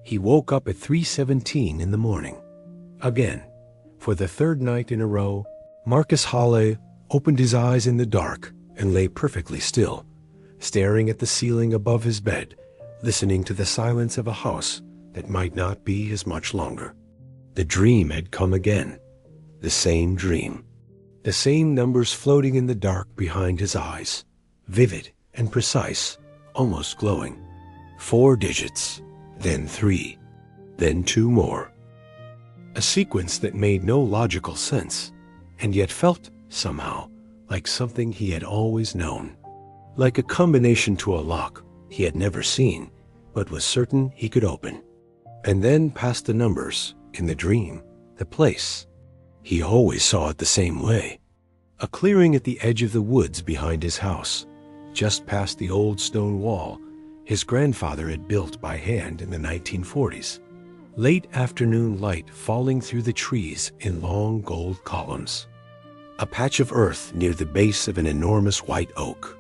He woke up at 3:17 in the morning. Again, for the third night in a row, Marcus Hale opened his eyes in the dark and lay perfectly still, staring at the ceiling above his bed, listening to the silence of a house that might not be his much longer. The dream had come again. The same dream. The same numbers floating in the dark behind his eyes, vivid and precise, almost glowing. 4 digits, then 3, then 2 more. A sequence that made no logical sense, and yet felt, somehow, like something he had always known. Like a combination to a lock he had never seen, but was certain he could open. And then past the numbers, in the dream, the place. He always saw it the same way. A clearing at the edge of the woods behind his house, just past the old stone wall his grandfather had built by hand in the 1940s. Late afternoon light falling through the trees in long gold columns. A patch of earth near the base of an enormous white oak.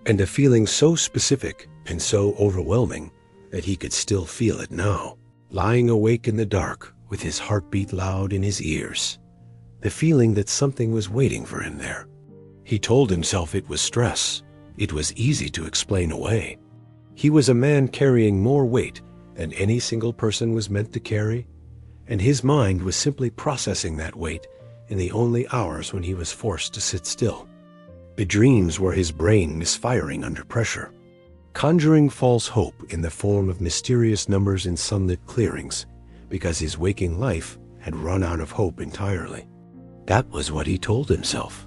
And a feeling so specific and so overwhelming that he could still feel it now, lying awake in the dark with his heartbeat loud in his ears. The feeling that something was waiting for him there. He told himself it was stress. It was easy to explain away. He was a man carrying more weight than any single person was meant to carry, and his mind was simply processing that weight in the only hours when he was forced to sit still. The dreams were his brain misfiring under pressure, conjuring false hope in the form of mysterious numbers in sunlit clearings, because his waking life had run out of hope entirely. That was what he told himself.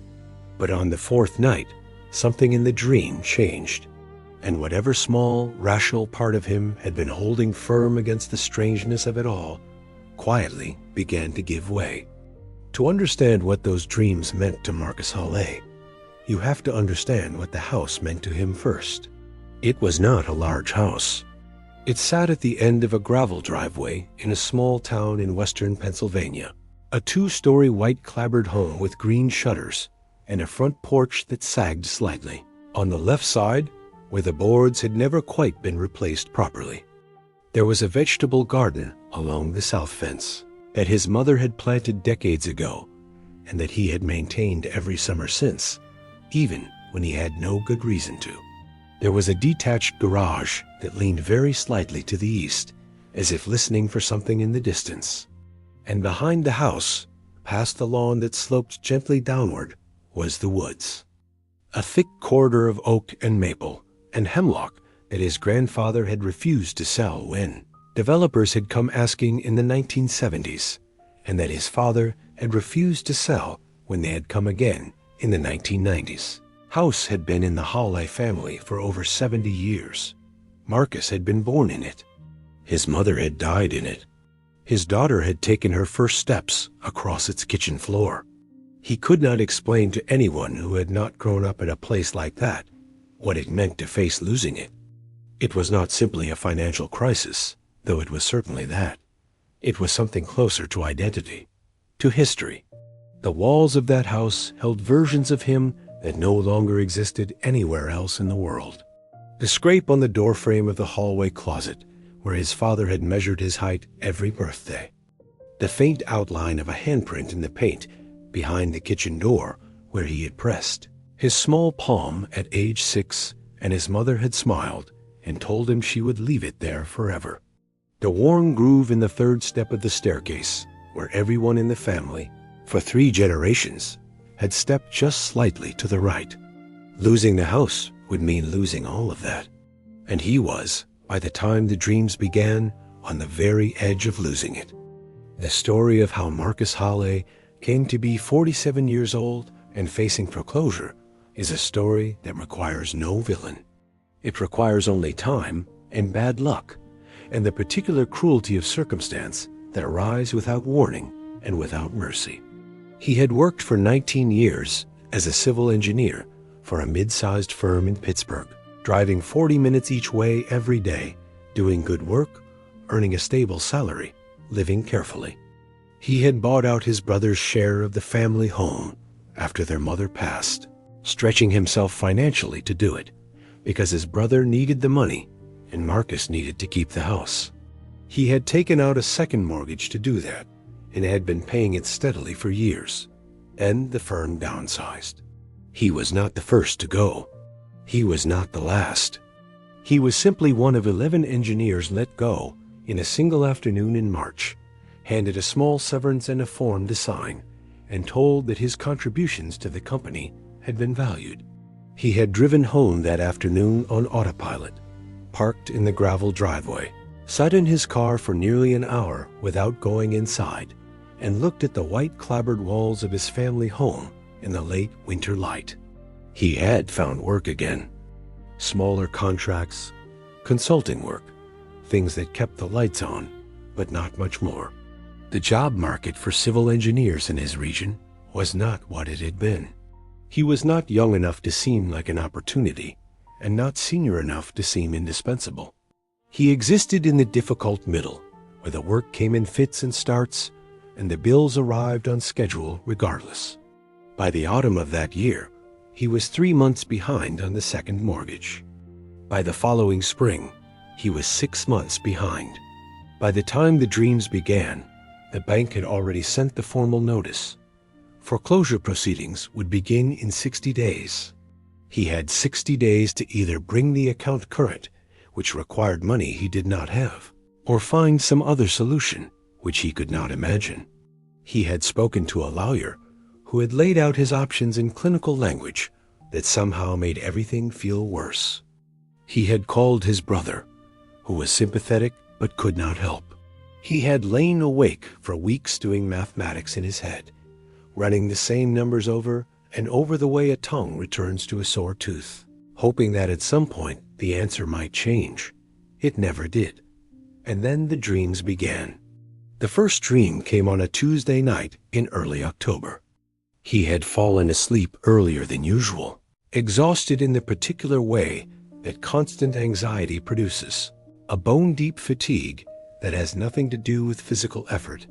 But on the 4th night, something in the dream changed, and whatever small, rational part of him had been holding firm against the strangeness of it all, quietly began to give way. To understand what those dreams meant to Marcus Hale, you have to understand what the house meant to him first. It was not a large house. It sat at the end of a gravel driveway in a small town in western Pennsylvania. A 2-story white clapboard home with green shutters and a front porch that sagged slightly. On the left side, where the boards had never quite been replaced properly, there was a vegetable garden along the south fence that his mother had planted decades ago and that he had maintained every summer since, even when he had no good reason to. There was a detached garage that leaned very slightly to the east, as if listening for something in the distance. And behind the house, past the lawn that sloped gently downward, was the woods. A thick corridor of oak and maple and hemlock that his grandfather had refused to sell when developers had come asking in the 1970s, and that his father had refused to sell when they had come again in the 1990s. House had been in the Hale family for over 70 years. Marcus had been born in it. His mother had died in it. His daughter had taken her first steps across its kitchen floor. He could not explain to anyone who had not grown up in a place like that what it meant to face losing it. It was not simply a financial crisis, though it was certainly that. It was something closer to identity, to history. The walls of that house held versions of him that no longer existed anywhere else in the world. The scrape on the doorframe of the hallway closet, where his father had measured his height every birthday. The faint outline of a handprint in the paint behind the kitchen door where he had pressed his small palm at age 6, and his mother had smiled and told him she would leave it there forever. The worn groove in the 3rd step of the staircase, where everyone in the family, for 3 generations, had stepped just slightly to the right. Losing the house would mean losing all of that. And he was, by the time the dreams began, on the very edge of losing it. The story of how Marcus Hale came to be 47 years old and facing foreclosure is a story that requires no villain. It requires only time and bad luck, and the particular cruelty of circumstance that arise without warning and without mercy. He had worked for 19 years as a civil engineer for a mid-sized firm in Pittsburgh, driving 40 minutes each way every day, doing good work, earning a stable salary, living carefully. He had bought out his brother's share of the family home after their mother passed, stretching himself financially to do it, because his brother needed the money and Marcus needed to keep the house. He had taken out a second mortgage to do that, and had been paying it steadily for years, and the firm downsized. He was not the first to go. He was not the last. He was simply one of 11 engineers let go in a single afternoon in March, handed a small severance and a form to sign, and told that his contributions to the company had been valued. He had driven home that afternoon on autopilot, parked in the gravel driveway, sat in his car for nearly an hour without going inside, and looked at the white clapboard walls of his family home in the late winter light. He had found work again. Smaller contracts, consulting work, things that kept the lights on, but not much more. The job market for civil engineers in his region was not what it had been. He was not young enough to seem like an opportunity, and not senior enough to seem indispensable. He existed in the difficult middle, where the work came in fits and starts, and the bills arrived on schedule regardless. By the autumn of that year, he was 3 months behind on the second mortgage. By the following spring, he was 6 months behind. By the time the dreams began, the bank had already sent the formal notice. Foreclosure proceedings would begin in 60 days. He had 60 days to either bring the account current, which required money he did not have, or find some other solution, which he could not imagine. He had spoken to a lawyer who had laid out his options in clinical language that somehow made everything feel worse. He had called his brother, who was sympathetic but could not help. He had lain awake for weeks doing mathematics in his head, running the same numbers over and over the way a tongue returns to a sore tooth, hoping that at some point the answer might change. It never did. And then the dreams began. The first dream came on a Tuesday night in early October. He had fallen asleep earlier than usual, exhausted in the particular way that constant anxiety produces, a bone-deep fatigue that has nothing to do with physical effort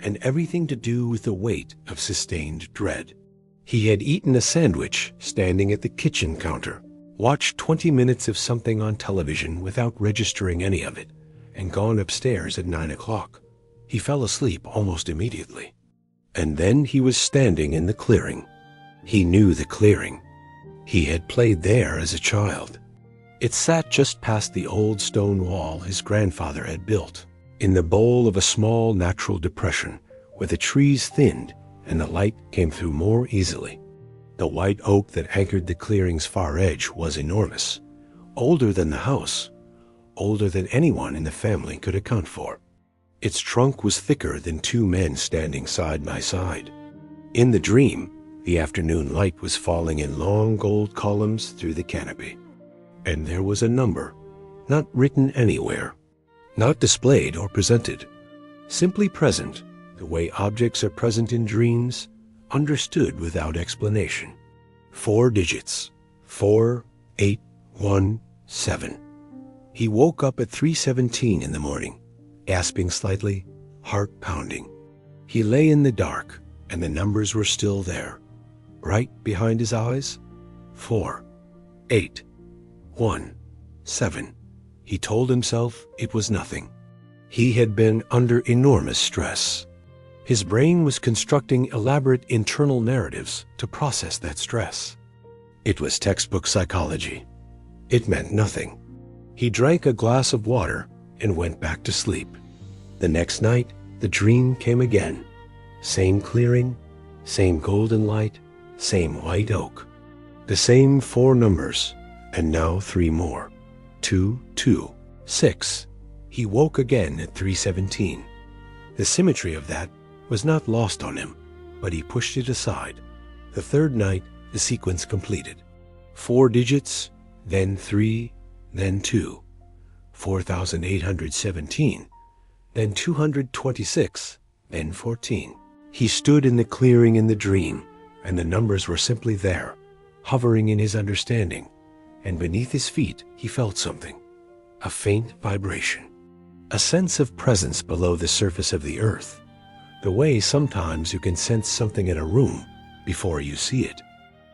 and everything to do with the weight of sustained dread. He had eaten a sandwich standing at the kitchen counter, watched 20 minutes of something on television without registering any of it, and gone upstairs at 9 o'clock. He fell asleep almost immediately. And then he was standing in the clearing. He knew the clearing. He had played there as a child. It sat just past the old stone wall his grandfather had built, in the bowl of a small natural depression where the trees thinned and the light came through more easily. The white oak that anchored the clearing's far edge was enormous, older than the house, older than anyone in the family could account for. Its trunk was thicker than 2 men standing side by side. In the dream, the afternoon light was falling in long gold columns through the canopy. And there was a number, not written anywhere, not displayed or presented, simply present, the way objects are present in dreams, understood without explanation. 4 digits, 4, 8, 1, 7. He woke up at 3:17 in the morning, gasping slightly, heart pounding. He lay in the dark, and the numbers were still there, right behind his eyes. 4, 8, 1, 7. He told himself it was nothing. He had been under enormous stress. His brain was constructing elaborate internal narratives to process that stress. It was textbook psychology. It meant nothing. He drank a glass of water and went back to sleep. The next night, the dream came again. Same clearing, same golden light, same white oak. The same 4 numbers, and now 3 more. 2, 2, 6. He woke again at 3:17. The symmetry of that was not lost on him, but he pushed it aside. The third night, the sequence completed. 4 digits, then 3, then 2. 4,817, then 226, then 14. He stood in the clearing in the dream, and the numbers were simply there, hovering in his understanding, and beneath his feet he felt something, a faint vibration, a sense of presence below the surface of the earth, the way sometimes you can sense something in a room before you see it.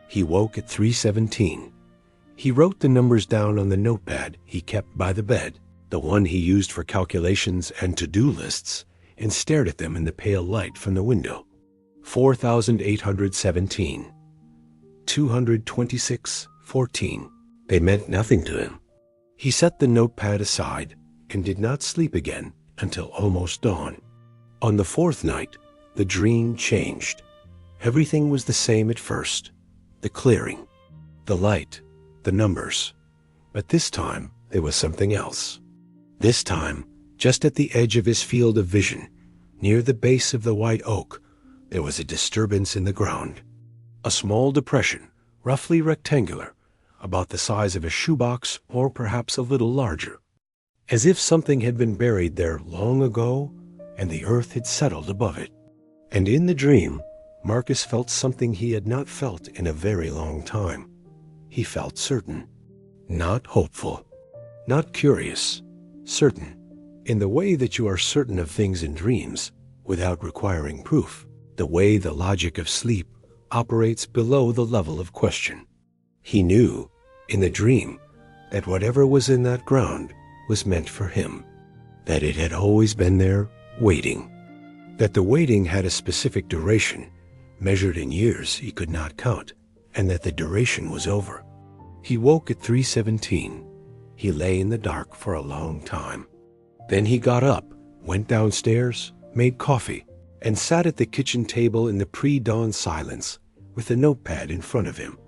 He woke at 3:17. He wrote the numbers down on the notepad he kept by the bed the one he used for calculations and to-do lists, and stared at them in the pale light from the window. 4,817. 226:14. They meant nothing to him. He set the notepad aside and did not sleep again until almost dawn. On the fourth night, the dream changed. Everything was the same at first. The clearing, the light, the numbers. But this time, there was something else. This time, just at the edge of his field of vision, near the base of the white oak, there was a disturbance in the ground. A small depression, roughly rectangular, about the size of a shoebox or perhaps a little larger. As if something had been buried there long ago and the earth had settled above it. And in the dream, Marcus felt something he had not felt in a very long time. He felt certain, not hopeful, not curious, certain, in the way that you are certain of things in dreams without requiring proof, the way the logic of sleep operates below the level of question. He knew, in the dream, that whatever was in that ground was meant for him, that it had always been there, waiting, that the waiting had a specific duration, measured in years he could not count, and that the duration was over. He woke at 3:17. He lay in the dark for a long time. Then he got up, went downstairs, made coffee, and sat at the kitchen table in the pre-dawn silence with a notepad in front of him,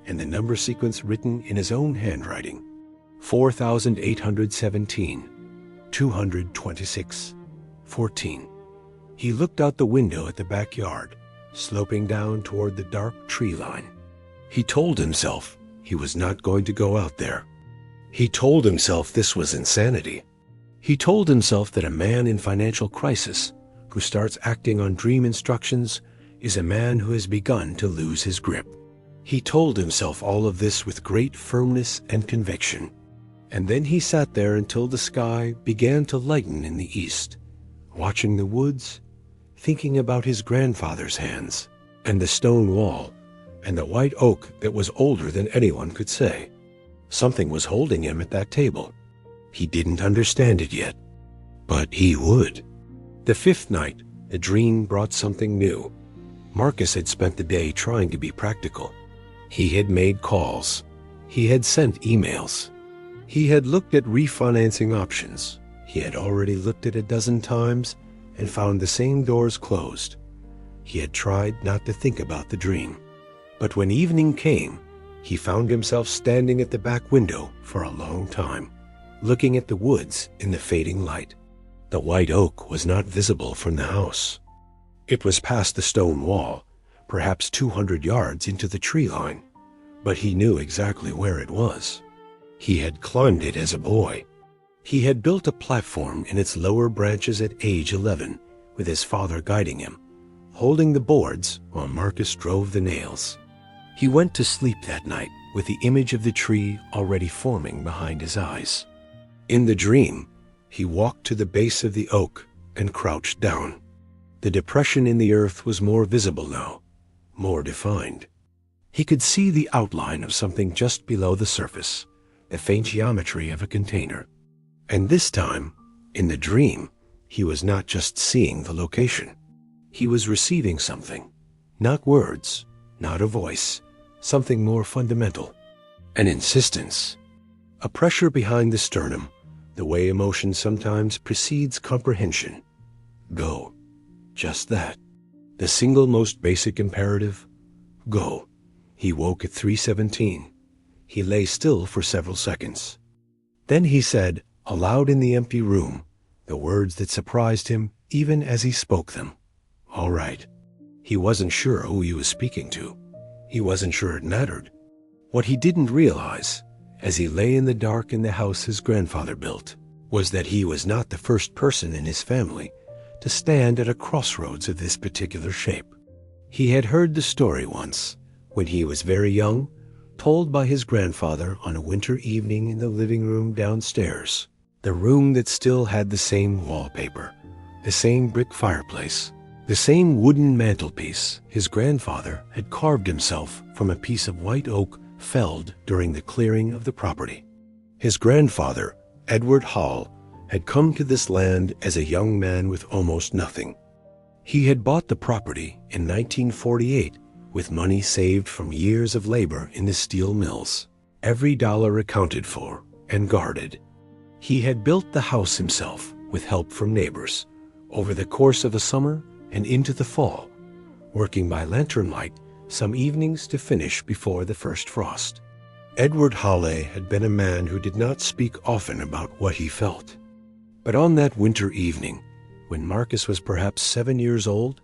and the number sequence written in his own handwriting. 4,817, 226:14. He looked out the window at the backyard, sloping down toward the dark tree line. He told himself he was not going to go out there. He told himself this was insanity. He told himself that a man in financial crisis who starts acting on dream instructions is a man who has begun to lose his grip. He told himself all of this with great firmness and conviction. And then he sat there until the sky began to lighten in the east, watching the woods, thinking about his grandfather's hands, and the stone wall, and the white oak that was older than anyone could say. Something was holding him at that table. He didn't understand it yet, but he would. The fifth night, the dream brought something new. Marcus had spent the day trying to be practical. He had made calls. He had sent emails. He had looked at refinancing options. He had already looked at a dozen times and found the same doors closed. He had tried not to think about the dream. But when evening came, he found himself standing at the back window for a long time, looking at the woods in the fading light. The white oak was not visible from the house. It was past the stone wall, perhaps 200 yards into the tree line, but he knew exactly where it was. He had climbed it as a boy. He had built a platform in its lower branches at age 11, with his father guiding him, holding the boards while Marcus drove the nails. He went to sleep that night with the image of the tree already forming behind his eyes. In the dream, he walked to the base of the oak and crouched down. The depression in the earth was more visible now, more defined. He could see the outline of something just below the surface, the faint geometry of a container. And this time, in the dream, he was not just seeing the location. He was receiving something, not words, not a voice, something more fundamental, an insistence, a pressure behind the sternum, the way emotion sometimes precedes comprehension. Go. Just that. The single most basic imperative, go. He woke at 3:17. He lay still for several seconds. Then he said, aloud in the empty room, the words that surprised him even as he spoke them. All right. He wasn't sure who he was speaking to. He wasn't sure it mattered. What he didn't realize, as he lay in the dark in the house his grandfather built, was that he was not the first person in his family to stand at a crossroads of this particular shape. He had heard the story once, when he was very young, told by his grandfather on a winter evening in the living room downstairs, the room that still had the same wallpaper, the same brick fireplace, the same wooden mantelpiece. His grandfather had carved himself from a piece of white oak felled during the clearing of the property. His grandfather Edward Hale had come to this land as a young man with almost nothing. He had bought the property in 1948 with money saved from years of labor in the steel mills, every dollar accounted for and guarded. He had built the house himself with help from neighbors over the course of the summer and into the fall, working by lantern light some evenings to finish before the first frost. Edward Hale had been a man who did not speak often about what he felt. But on that winter evening, when Marcus was perhaps 7 years old,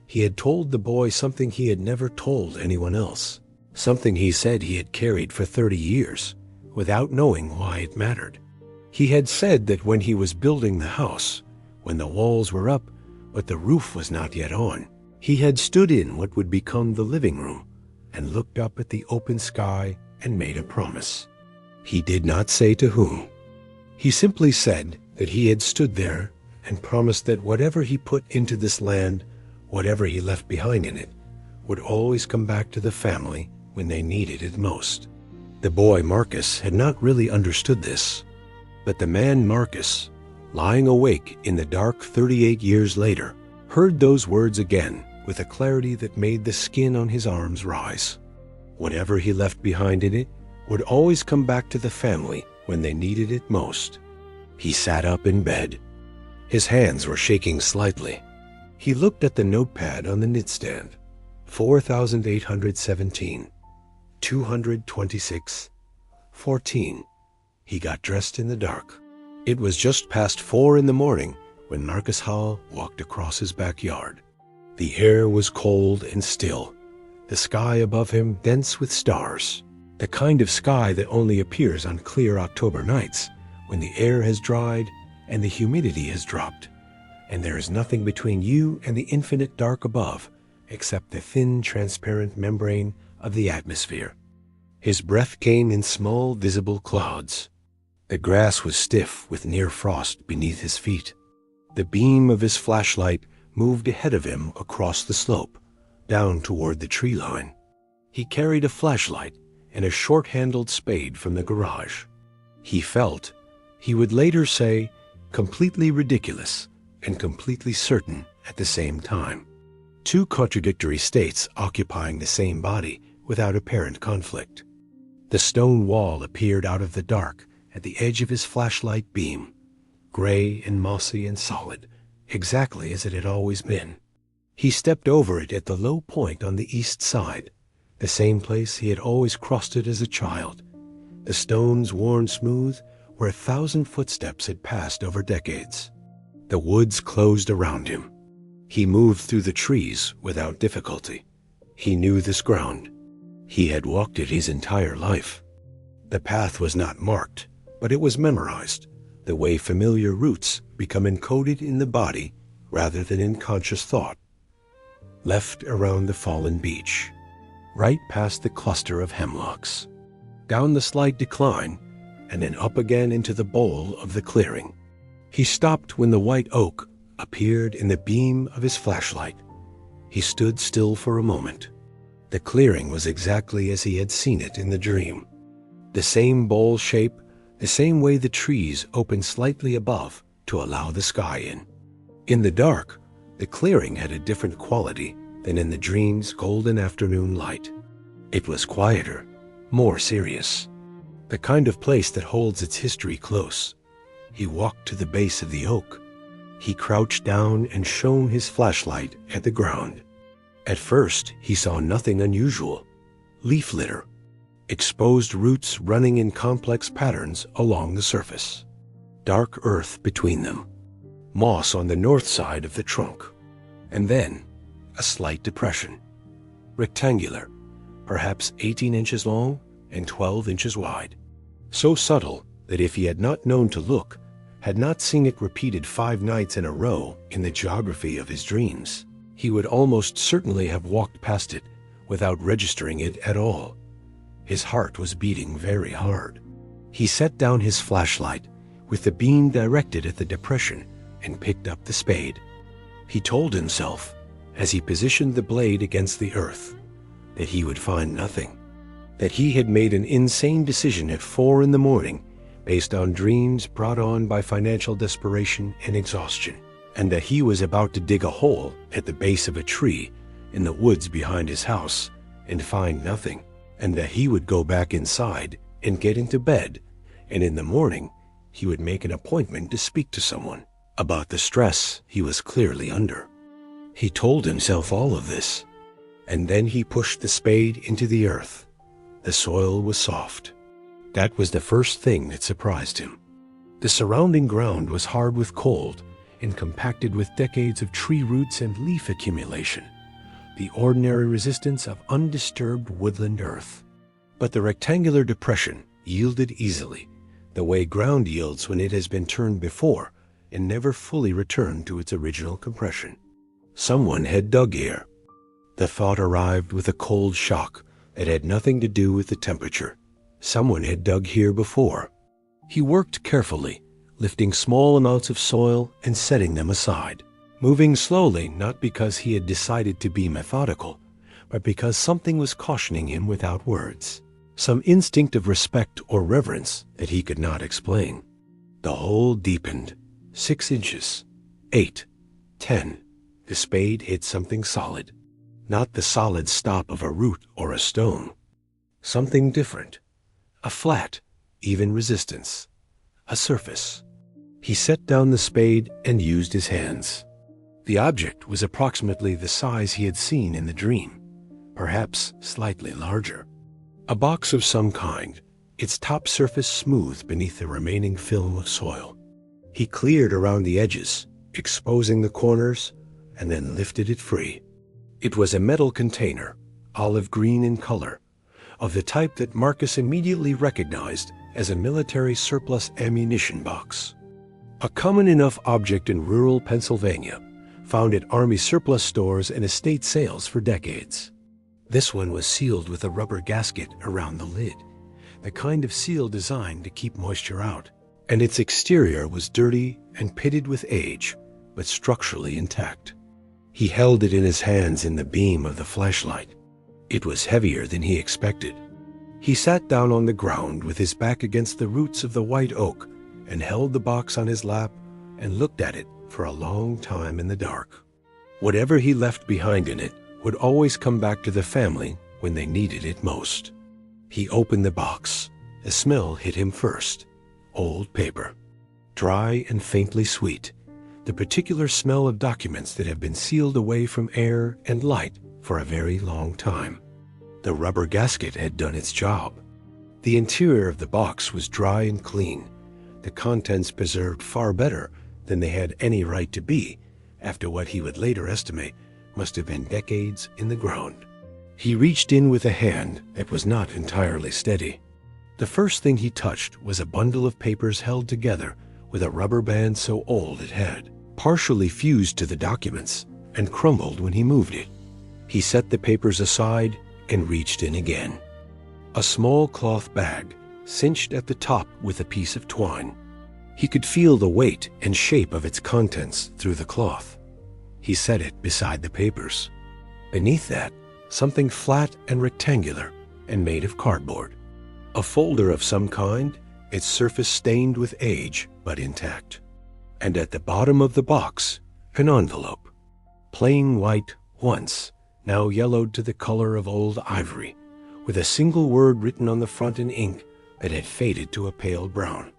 he had told the boy something he had never told anyone else, something he said he had carried for 30 years, without knowing why it mattered. He had said that when he was building the house, when the walls were up, but the roof was not yet on, he had stood in what would become the living room and looked up at the open sky and made a promise. He did not say to whom. He simply said that he had stood there and promised that whatever he put into this land, whatever he left behind in it, would always come back to the family when they needed it most. The boy Marcus had not really understood this, but the man Marcus, lying awake in the dark 38 years later, heard those words again with a clarity that made the skin on his arms rise. Whatever he left behind in it would always come back to the family when they needed it most. He sat up in bed. His hands were shaking slightly. He looked at the notepad on the nightstand. 4,817, 226, 14. He got dressed in the dark. It was just past 4 in the morning when Marcus Hale walked across his backyard. The air was cold and still, the sky above him dense with stars, the kind of sky that only appears on clear October nights when the air has dried and the humidity has dropped, and there is nothing between you and the infinite dark above except the thin, transparent membrane of the atmosphere. His breath came in small, visible clouds. The grass was stiff with near frost beneath his feet. The beam of his flashlight moved ahead of him across the slope, down toward the tree line. He carried a flashlight and a short-handled spade from the garage. He felt, he would later say, completely ridiculous and completely certain at the same time. Two contradictory states occupying the same body without apparent conflict. The stone wall appeared out of the dark at the edge of his flashlight beam, gray and mossy and solid, exactly as it had always been. He stepped over it at the low point on the east side, the same place he had always crossed it as a child, the stones worn smooth where 1,000 footsteps had passed over decades. The woods closed around him. He moved through the trees without difficulty. He knew this ground. He had walked it his entire life. The path was not marked, but it was memorized, the way familiar routes become encoded in the body rather than in conscious thought. Left around the fallen beach, right past the cluster of hemlocks, down the slight decline, and then up again into the bowl of the clearing. He stopped when the white oak appeared in the beam of his flashlight. He stood still for a moment. The clearing was exactly as he had seen it in the dream. The same bowl shape, the same way the trees opened slightly above to allow the sky in. In the dark, the clearing had a different quality than in the dream's golden afternoon light. It was quieter, more serious, the kind of place that holds its history close. He walked to the base of the oak. He crouched down and shone his flashlight at the ground. At first, he saw nothing unusual. Leaf litter, exposed roots running in complex patterns along the surface, dark earth between them, moss on the north side of the trunk, and then a slight depression, rectangular, perhaps 18 inches long and 12 inches wide, so subtle that if he had not known to look, had not seen it repeated 5 nights in a row in the geography of his dreams, he would almost certainly have walked past it without registering it at all. His heart was beating very hard. He set down his flashlight with the beam directed at the depression and picked up the spade. He told himself, as he positioned the blade against the earth, that he would find nothing, that he had made an insane decision at 4 in the morning based on dreams brought on by financial desperation and exhaustion, and that he was about to dig a hole at the base of a tree in the woods behind his house and find nothing, and that he would go back inside and get into bed, and in the morning he would make an appointment to speak to someone about the stress he was clearly under. He told himself all of this, and then he pushed the spade into the earth. The soil was soft. That was the first thing that surprised him. The surrounding ground was hard with cold and compacted with decades of tree roots and leaf accumulation, the ordinary resistance of undisturbed woodland earth. But the rectangular depression yielded easily, the way ground yields when it has been turned before and never fully returned to its original compression. Someone had dug here. The thought arrived with a cold shock that had nothing to do with the temperature. Someone had dug here before. He worked carefully, lifting small amounts of soil and setting them aside, moving slowly, not because he had decided to be methodical, but because something was cautioning him without words, some instinct of respect or reverence that he could not explain. The hole deepened. 6 inches, 8, 10. The spade hit something solid, not the solid stop of a root or a stone. Something different, a flat, even resistance, a surface. He set down the spade and used his hands. The object was approximately the size he had seen in the dream, perhaps slightly larger. A box of some kind, its top surface smooth beneath the remaining film of soil. He cleared around the edges, exposing the corners, and then lifted it free. It was a metal container, olive green in color, of the type that Marcus immediately recognized as a military surplus ammunition box. A common enough object in rural Pennsylvania, found at Army surplus stores and estate sales for decades. This one was sealed with a rubber gasket around the lid, the kind of seal designed to keep moisture out, and its exterior was dirty and pitted with age, but structurally intact. He held it in his hands in the beam of the flashlight. It was heavier than he expected. He sat down on the ground with his back against the roots of the white oak and held the box on his lap and looked at it for a long time in the dark. Whatever he left behind in it would always come back to the family when they needed it most. He opened the box. A smell hit him first. Old paper. Dry and faintly sweet. The particular smell of documents that have been sealed away from air and light for a very long time. The rubber gasket had done its job. The interior of the box was dry and clean, the contents preserved far better than they had any right to be after what he would later estimate must have been decades in the ground. He reached in with a hand that was not entirely steady. The first thing he touched was a bundle of papers held together with a rubber band so old it had partially fused to the documents and crumbled when he moved it. He set the papers aside and reached in again. A small cloth bag, cinched at the top with a piece of twine. He could feel the weight and shape of its contents through the cloth. He set it beside the papers. Beneath that, something flat and rectangular and made of cardboard. A folder of some kind, its surface stained with age but intact. And at the bottom of the box, an envelope. Plain white once, now yellowed to the color of old ivory, with a single word written on the front in ink that had faded to a pale brown.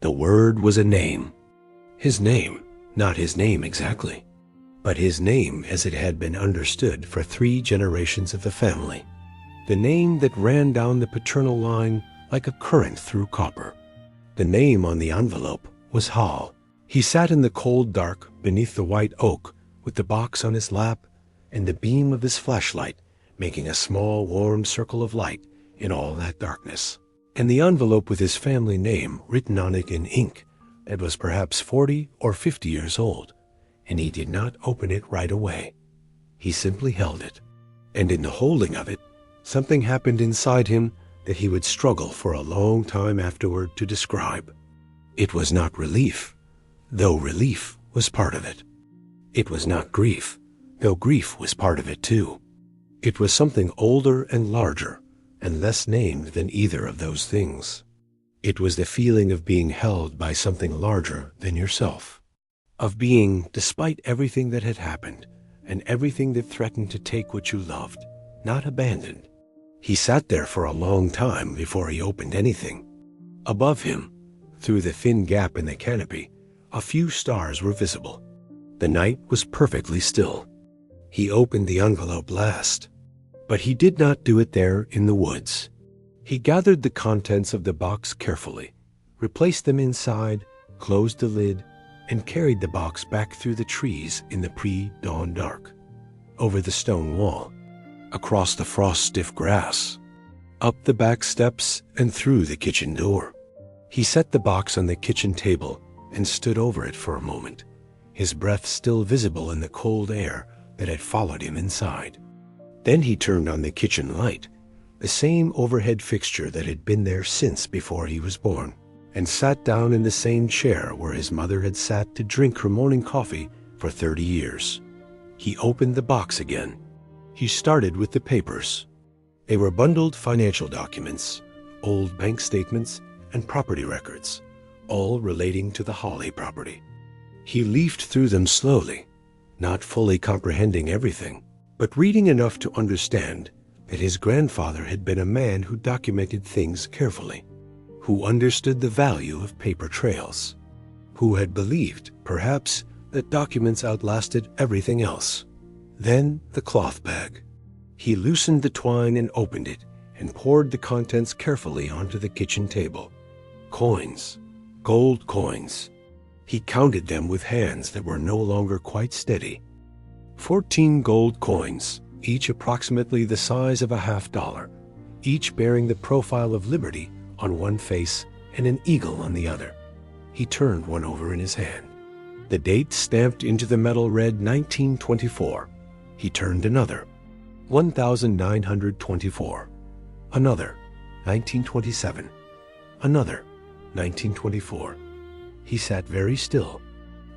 The word was a name. His name, not his name exactly, but his name as it had been understood for 3 generations of the family. The name that ran down the paternal line like a current through copper. The name on the envelope was Hale. He sat in the cold dark beneath the white oak with the box on his lap and the beam of his flashlight making a small warm circle of light in all that darkness. And the envelope with his family name written on it in ink that was perhaps 40 or 50 years old, and he did not open it right away. He simply held it, and in the holding of it, something happened inside him that he would struggle for a long time afterward to describe. It was not relief, though relief was part of it. It was not grief, though grief was part of it too. It was something older and larger, and less named than either of those things. It was the feeling of being held by something larger than yourself, of being, despite everything that had happened and everything that threatened to take what you loved, not abandoned. He sat there for a long time before he opened anything. Above him, through the thin gap in the canopy, a few stars were visible. The night was perfectly still. He opened the envelope last, but he did not do it there in the woods. He gathered the contents of the box carefully, replaced them inside, closed the lid, and carried the box back through the trees in the pre-dawn dark, over the stone wall, across the frost-stiff grass, up the back steps and through the kitchen door. He set the box on the kitchen table and stood over it for a moment, his breath still visible in the cold air that had followed him inside. Then he turned on the kitchen light, the same overhead fixture that had been there since before he was born, and sat down in the same chair where his mother had sat to drink her morning coffee for 30 years. He opened the box again. He started with the papers. They were bundled financial documents, old bank statements, and property records, all relating to the Hale property. He leafed through them slowly, not fully comprehending everything, but reading enough to understand that his grandfather had been a man who documented things carefully, who understood the value of paper trails, who had believed, perhaps, that documents outlasted everything else. Then the cloth bag. He loosened the twine and opened it and poured the contents carefully onto the kitchen table. Coins, gold coins. He counted them with hands that were no longer quite steady. 14 gold coins, each approximately the size of a $50, each bearing the profile of liberty on one face and an eagle on the other. He turned one over in his hand. The date stamped into the metal read 1924. He turned another. 1924. Another. 1927. Another. 1924. He sat very still.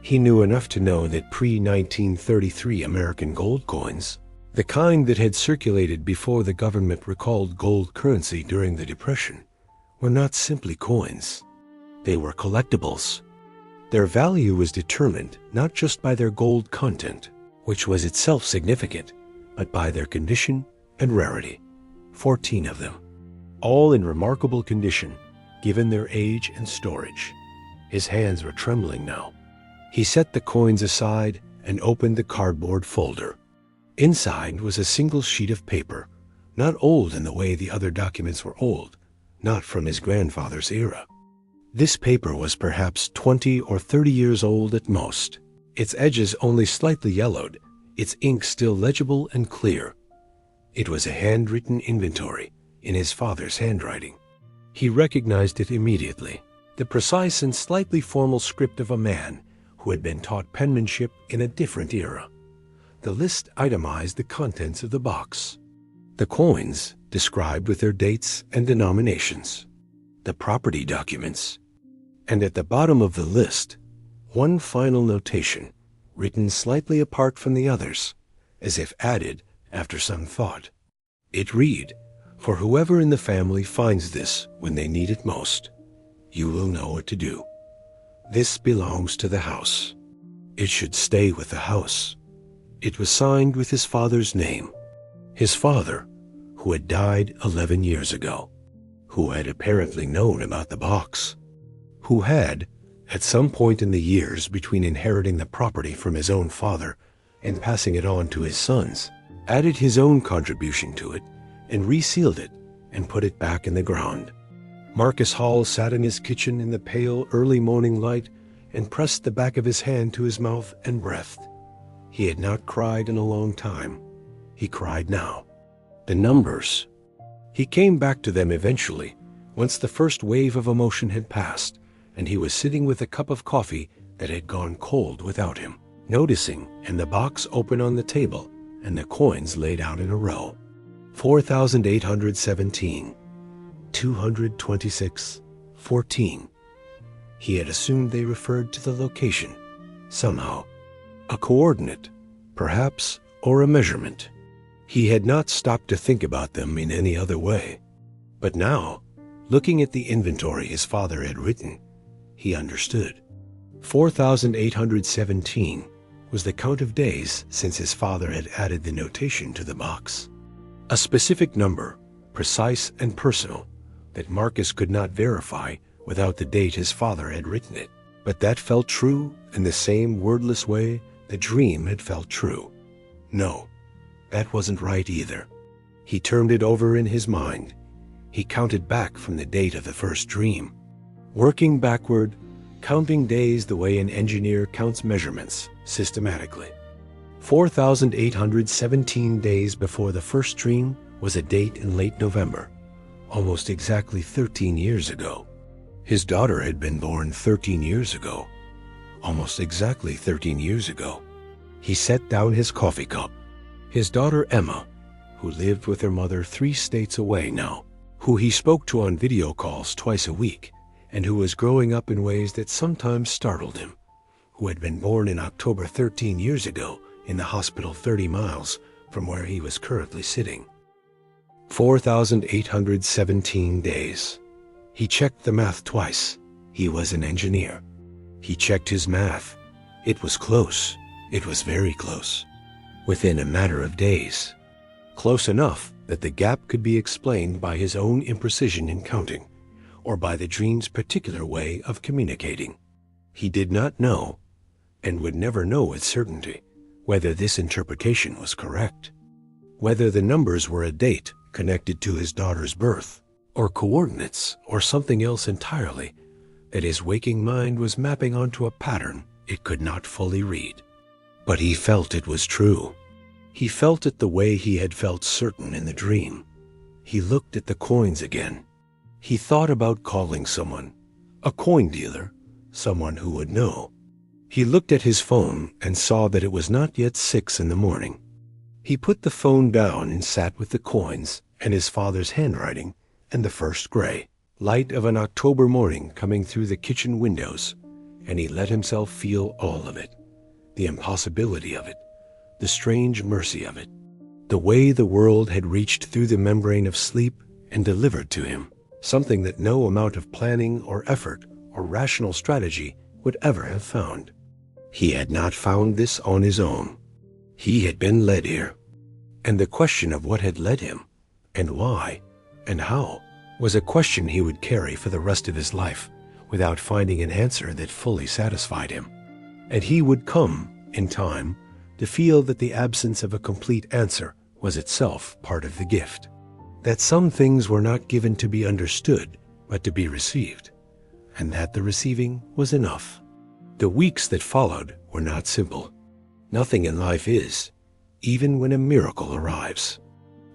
He knew enough to know that pre-1933 American gold coins, the kind that had circulated before the government recalled gold currency during the Depression, were not simply coins. They were collectibles. Their value was determined not just by their gold content, which was itself significant, but by their condition and rarity. 14 of them, all in remarkable condition, given their age and storage. His hands were trembling now. He set the coins aside and opened the cardboard folder. Inside was a single sheet of paper, not old in the way the other documents were old, not from his grandfather's era. This paper was perhaps 20 or 30 years old at most, its edges only slightly yellowed, its ink still legible and clear. It was a handwritten inventory in his father's handwriting. He recognized it immediately, the precise and slightly formal script of a man who had been taught penmanship in a different era. The list itemized the contents of the box. The coins described with their dates and denominations. The property documents. And at the bottom of the list, one final notation, written slightly apart from the others, as if added after some thought. It read, "For whoever in the family finds this when they need it most, you will know what to do. This belongs to the house. It should stay with the house." It was signed with his father's name. His father, who had died 11 years ago, who had apparently known about the box, who had, at some point in the years between inheriting the property from his own father and passing it on to his sons, added his own contribution to it and resealed it and put it back in the ground. Marcus Hale sat in his kitchen in the pale early morning light and pressed the back of his hand to his mouth and breathed. He had not cried in a long time. He cried now. The numbers. He came back to them eventually, once the first wave of emotion had passed, and he was sitting with a cup of coffee that had gone cold without him, noticing, and the box open on the table, and the coins laid out in a row. 4,817. 226. 14. He had assumed they referred to the location, somehow. A coordinate, perhaps, or a measurement. He had not stopped to think about them in any other way. But now, Looking at the inventory his father had written, he understood. 4,817 was the count of days since his father had added the notation to the box. A specific number, precise and personal, that Marcus could not verify without the date his father had written it. But that felt true in the same wordless way the dream had felt true. No, that wasn't right either. He turned it over in his mind. He counted back from the date of the first dream. Working backward, counting days the way an engineer counts measurements systematically. 4,817 days before the first dream was a date in late November, almost exactly 13 years ago. His daughter had been born 13 years ago, almost exactly 13 years ago. He set down his coffee cup. His daughter Emma, who lived with her mother 3 states away now, who he spoke to on video calls twice a week, and who was growing up in ways that sometimes startled him, who had been born in October 13 years ago in the hospital 30 miles from where he was currently sitting. 4,817 days. He checked the math twice. He was an engineer. He checked his math. It was close. It was very close. Within a matter of days. Close enough that the gap could be explained by his own imprecision in counting, or by the dream's particular way of communicating. He did not know, and would never know with certainty, whether this interpretation was correct, whether the numbers were a date connected to his daughter's birth, or coordinates, or something else entirely, that his waking mind was mapping onto a pattern it could not fully read. But he felt it was true. He felt it the way he had felt certain in the dream. He looked at the coins again. He thought about calling someone, a coin dealer, someone who would know. He looked at his phone and saw that it was not yet 6 in the morning. He put the phone down and sat with the coins and his father's handwriting and the first gray light of an October morning coming through the kitchen windows, and he let himself feel all of it, the impossibility of it, the strange mercy of it, the way the world had reached through the membrane of sleep and delivered to him something that no amount of planning or effort or rational strategy would ever have found. He had not found this on his own. He had been led here. And the question of what had led him, and why, and how, was a question he would carry for the rest of his life without finding an answer that fully satisfied him. And he would come, in time, to feel that the absence of a complete answer was itself part of the gift. That some things were not given to be understood, but to be received, and that the receiving was enough. The weeks that followed were not simple. Nothing in life is, even when a miracle arrives.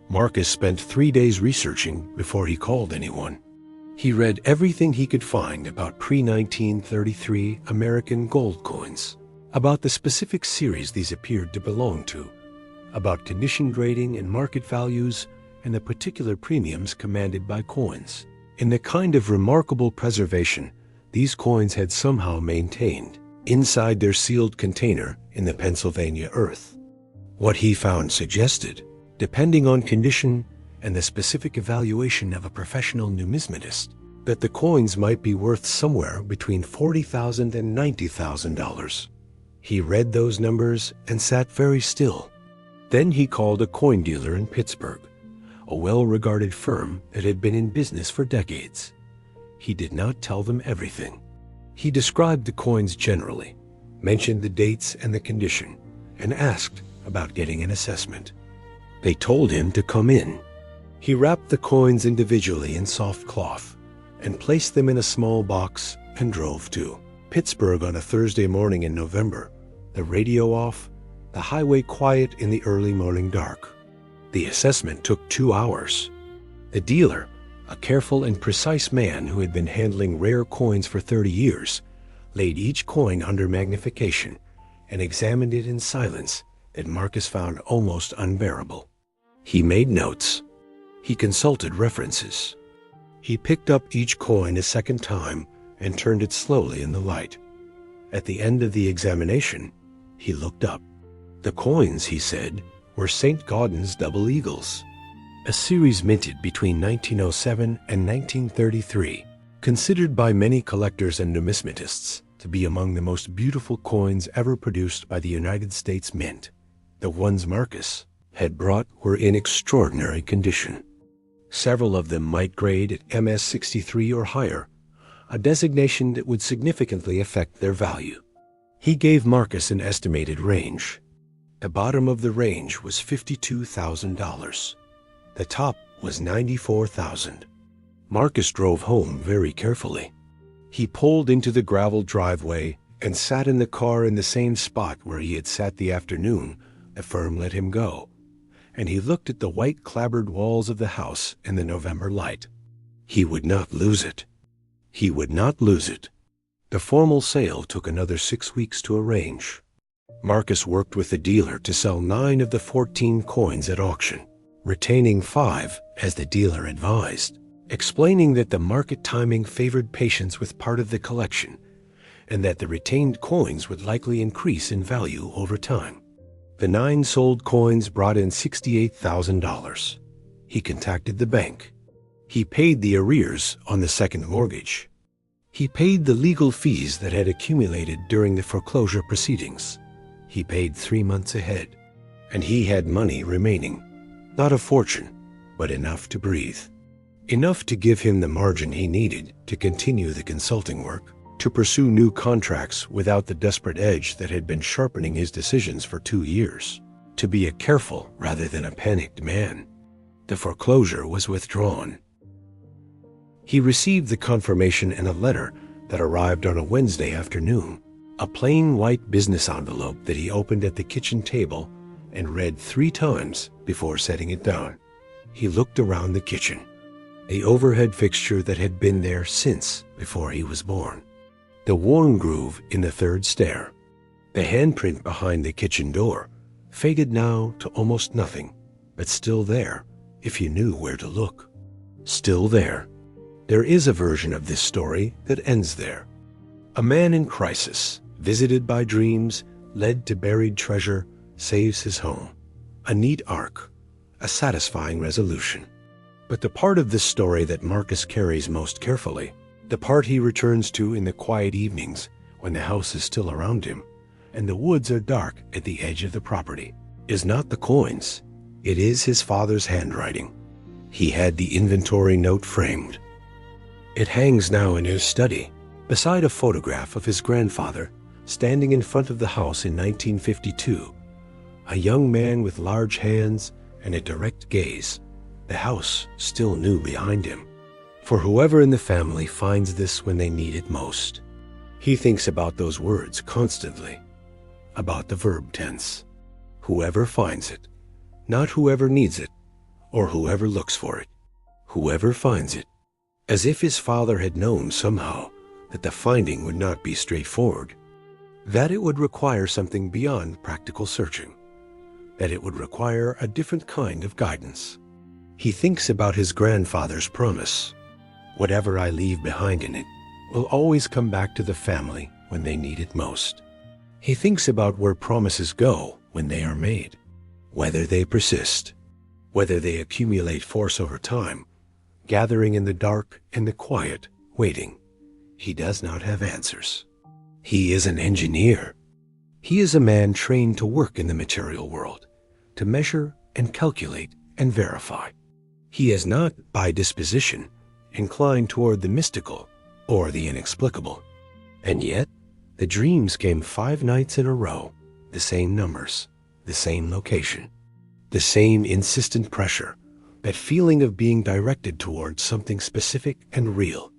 Marcus spent 3 days researching before he called anyone. He read everything he could find about pre-1933 American gold coins, about the specific series these appeared to belong to, about condition grading and market values, and the particular premiums commanded by coins, in the kind of remarkable preservation these coins had somehow maintained inside their sealed container in the Pennsylvania earth. What he found suggested, depending on condition and the specific evaluation of a professional numismatist, that the coins might be worth somewhere between $40,000 and $90,000. He read those numbers and sat very still. Then he called a coin dealer in Pittsburgh, a well-regarded firm that had been in business for decades. He did not tell them everything. He described the coins generally, mentioned the dates and the condition, and asked about getting an assessment. They told him to come in. He wrapped the coins individually in soft cloth and placed them in a small box and drove to Pittsburgh on a Thursday morning in November, the radio off, the highway quiet in the early morning dark. The assessment took 2 hours. The dealer, a careful and precise man who had been handling rare coins for 30 years, laid each coin under magnification and examined it in silence that Marcus found almost unbearable. He made notes. He consulted references. He picked up each coin a second time and turned it slowly in the light. At the end of the examination, he looked up. The coins, he said, were St. Gaudens's double eagles. a series minted between 1907 and 1933, considered by many collectors and numismatists to be among the most beautiful coins ever produced by the United States Mint. The ones Marcus had brought were in extraordinary condition. Several of them might grade at MS 63 or higher, a designation that would significantly affect their value. He gave Marcus an estimated range. The bottom of the range was $52,000. The top was $94,000. Marcus drove home very carefully. He pulled into the gravel driveway and sat in the car in the same spot where he had sat the afternoon the firm let him go, and he looked at the white clapboard walls of the house in the November light. He would not lose it. He would not lose it. The formal sale took another 6 weeks to arrange. Marcus worked with the dealer to sell 9 of the 14 coins at auction, retaining 5 as the dealer advised, explaining that the market timing favored patience with part of the collection and that the retained coins would likely increase in value over time. The 9 sold coins brought in $68,000. He contacted the bank. He paid the arrears on the second mortgage. He paid the legal fees that had accumulated during the foreclosure proceedings. He paid 3 months ahead, and he had money remaining. Not a fortune, but enough to breathe. Enough to give him the margin he needed to continue the consulting work, to pursue new contracts without the desperate edge that had been sharpening his decisions for 2 years, to be a careful rather than a panicked man. The foreclosure was withdrawn. He received the confirmation in a letter that arrived on a Wednesday afternoon, a plain white business envelope that he opened at the kitchen table and read 3 times before setting it down. He looked around the kitchen, the overhead fixture that had been there since before he was born, the worn groove in the 3rd stair, the handprint behind the kitchen door, faded now to almost nothing, but still there if you knew where to look. Still there. There is a version of this story that ends there. A man in crisis, visited by dreams, led to buried treasure, saves his home. A neat arc, a satisfying resolution. But the part of this story that Marcus carries most carefully, the part he returns to in the quiet evenings when the house is still around him and the woods are dark at the edge of the property, is not the coins. It is his father's handwriting. He had the inventory note framed. It hangs now in his study, beside a photograph of his grandfather standing in front of the house in 1952, a young man with large hands and a direct gaze, the house still new behind him. For whoever in the family finds this when they need it most, he thinks about those words constantly, about the verb tense. Whoever finds it, not whoever needs it, or whoever looks for it. Whoever finds it, as if his father had known somehow that the finding would not be straightforward, that it would require something beyond practical searching, that it would require a different kind of guidance. He thinks about his grandfather's promise. Whatever I leave behind in it will always come back to the family when they need it most. He thinks about where promises go when they are made, whether they persist, whether they accumulate force over time, gathering in the dark and the quiet, waiting. He does not have answers. He is an engineer. He is a man trained to work in the material world, to measure and calculate and verify. He is not, by disposition, inclined toward the mystical or the inexplicable. And yet, the dreams came 5 nights in a row, the same numbers, the same location, the same insistent pressure, that feeling of being directed towards something specific and real.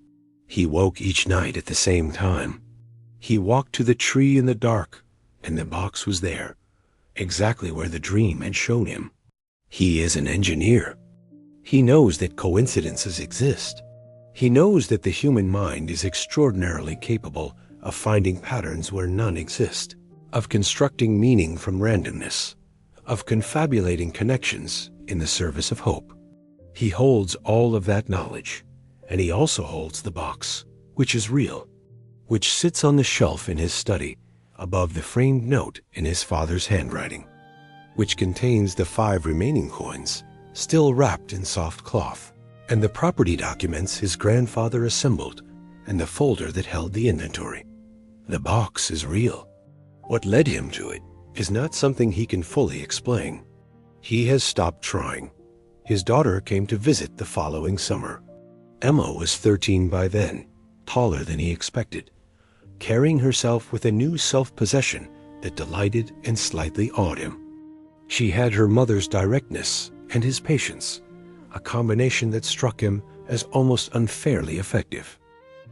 He woke each night at the same time. He walked to the tree in the dark, and the box was there, exactly where the dream had shown him. He is an engineer. He knows that coincidences exist. He knows that the human mind is extraordinarily capable of finding patterns where none exist, of constructing meaning from randomness, of confabulating connections in the service of hope. He holds all of that knowledge, and he also holds the box, which is real, which sits on the shelf in his study above the framed note in his father's handwriting, which contains the 5 remaining coins still wrapped in soft cloth, and the property documents his grandfather assembled, and the folder that held the inventory. The box is real. What led him to it is not something he can fully explain. He has stopped trying. His daughter came to visit the following summer. Emma was 13 by then, taller than he expected, carrying herself with a new self-possession that delighted and slightly awed him. She had her mother's directness and his patience, a combination that struck him as almost unfairly effective.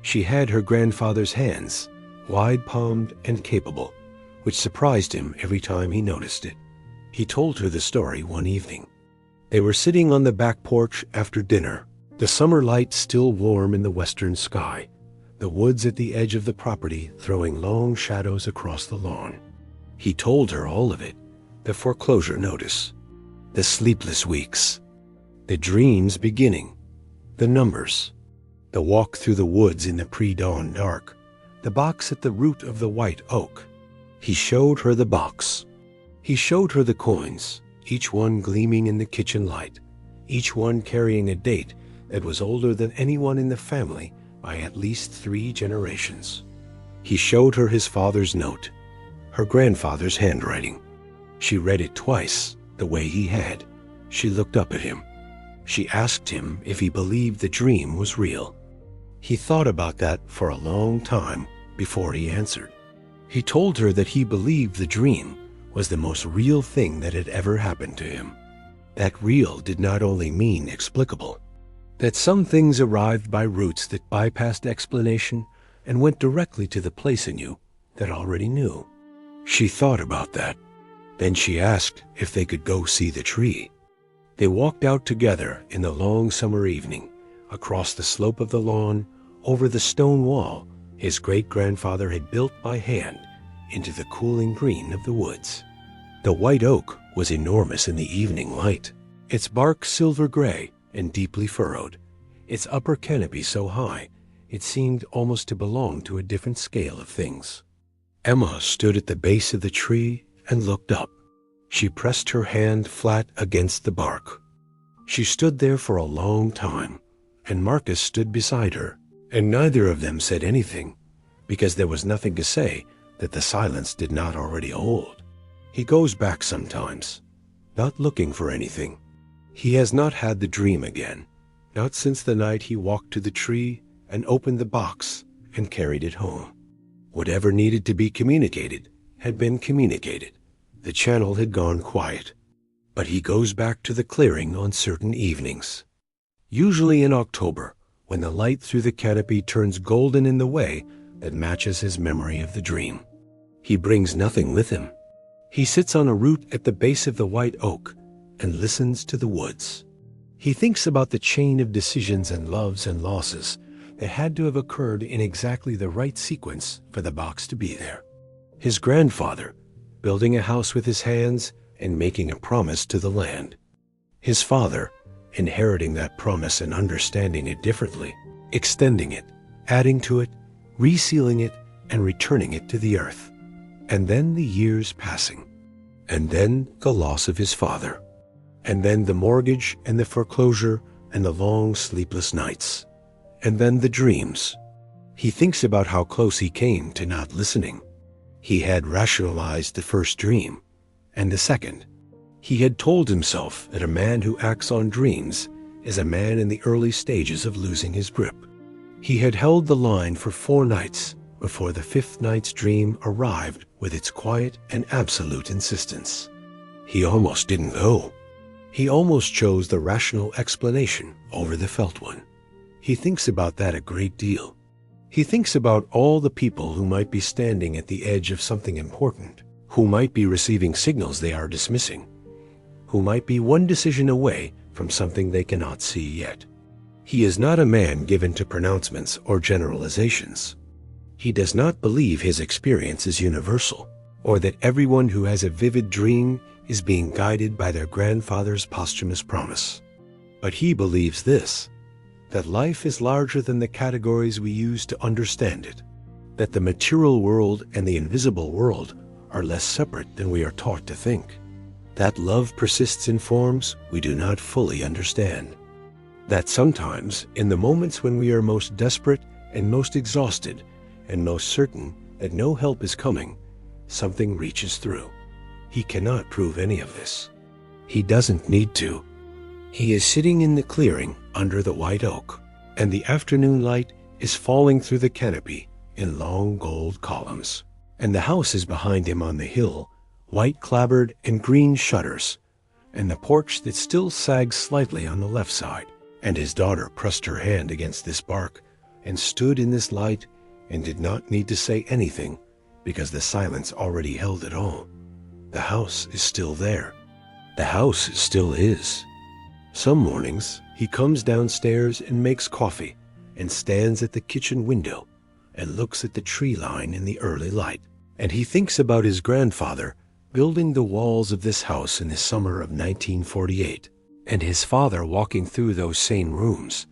She had her grandfather's hands, wide-palmed and capable, which surprised him every time he noticed it. He told her the story one evening. They were sitting on the back porch after dinner, the summer light still warm in the western sky, the woods at the edge of the property throwing long shadows across the lawn. He told her all of it, the foreclosure notice, the sleepless weeks, the dreams beginning, the numbers, the walk through the woods in the pre-dawn dark, the box at the root of the white oak. He showed her the box. He showed her the coins, each one gleaming in the kitchen light, each one carrying a date that was older than anyone in the family by at least 3 generations. He showed her his father's note, her grandfather's handwriting. She read it twice, the way he had. She looked up at him. She asked him if he believed the dream was real. He thought about that for a long time before he answered. He told her that he believed the dream was the most real thing that had ever happened to him. That real did not only mean explicable, that some things arrived by routes that bypassed explanation and went directly to the place in you that already knew. She thought about that. Then she asked if they could go see the tree. They walked out together in the long summer evening, across the slope of the lawn, over the stone wall his great-grandfather had built by hand, into the cooling green of the woods. The white oak was enormous in the evening light, its bark silver gray and deeply furrowed, its upper canopy so high it seemed almost to belong to a different scale of things. Emma stood at the base of the tree and looked up. She pressed her hand flat against the bark. She stood there for a long time, and Marcus stood beside her, and neither of them said anything, because there was nothing to say that the silence did not already hold. He goes back sometimes, not looking for anything. He has not had the dream again, not since the night he walked to the tree and opened the box and carried it home. Whatever needed to be communicated had been communicated. The channel had gone quiet. But he goes back to the clearing on certain evenings, usually in October, when the light through the canopy turns golden in the way that matches his memory of the dream. He brings nothing with him. He sits on a root at the base of the white oak and listens to the woods. He thinks about the chain of decisions and loves and losses that had to have occurred in exactly the right sequence for the box to be there. His grandfather, building a house with his hands and making a promise to the land. His father, inheriting that promise and understanding it differently, extending it, adding to it, resealing it, and returning it to the earth. And then the years passing. And then the loss of his father. And then the mortgage and the foreclosure and the long sleepless nights. And then the dreams. He thinks about how close he came to not listening. He had rationalized the first dream, and the second. He had told himself that a man who acts on dreams is a man in the early stages of losing his grip. He had held the line for 4 nights before the 5th night's dream arrived with its quiet and absolute insistence. He almost didn't go. He almost chose the rational explanation over the felt one. He thinks about that a great deal. He thinks about all the people who might be standing at the edge of something important, who might be receiving signals they are dismissing, who might be one decision away from something they cannot see yet. He is not a man given to pronouncements or generalizations. He does not believe his experience is universal, or that everyone who has a vivid dream is being guided by their grandfather's posthumous promise. But he believes this, that life is larger than the categories we use to understand it, that the material world and the invisible world are less separate than we are taught to think. That love persists in forms we do not fully understand. That sometimes, in the moments when we are most desperate and most exhausted and most certain that no help is coming, something reaches through. He cannot prove any of this. He doesn't need to. He is sitting in the clearing under the white oak, and the afternoon light is falling through the canopy in long gold columns. And the house is behind him on the hill, white clapboard and green shutters, and the porch that still sags slightly on the left side. And his daughter pressed her hand against this bark and stood in this light and did not need to say anything because the silence already held it all. The house is still there. The house still is. Some mornings he comes downstairs and makes coffee and stands at the kitchen window and looks at the tree line in the early light. And he thinks about his grandfather building the walls of this house in the summer of 1948. And his father walking through those same rooms,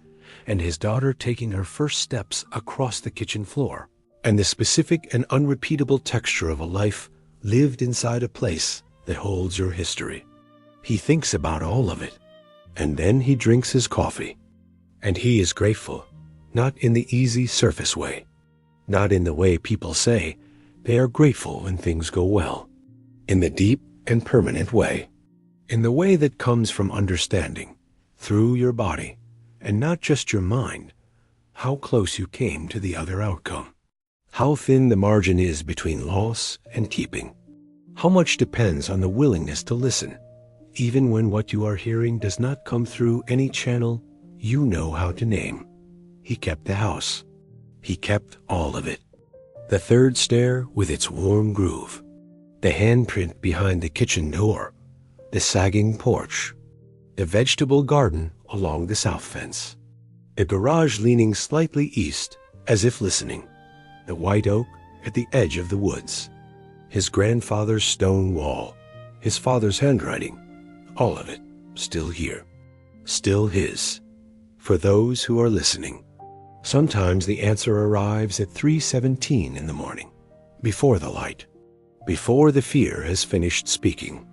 and his daughter taking her first steps across the kitchen floor, and the specific and unrepeatable texture of a life lived inside a place that holds your history. He thinks about all of it, and then he drinks his coffee. And he is grateful, not in the easy surface way, not in the way people say they are grateful when things go well, in the deep and permanent way. In the way that comes from understanding, through your body, and not just your mind, how close you came to the other outcome. How thin the margin is between loss and keeping. How much depends on the willingness to listen, even when what you are hearing does not come through any channel you know how to name. He kept the house. He kept all of it. The third stair with its warm groove, the handprint behind the kitchen door, the sagging porch, the vegetable garden along the south fence, a garage leaning slightly east as if listening, the white oak at the edge of the woods, his grandfather's stone wall, his father's handwriting, all of it still here, still his, for those who are listening. Sometimes the answer arrives at 3:17 in the morning, before the light, before the fear has finished speaking.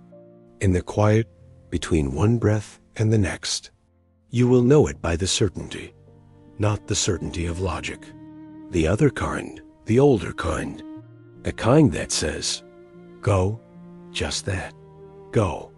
In the quiet between one breath and the next, you will know it by the certainty, not the certainty of logic. The other kind, the older kind, the kind that says, go, just that, go.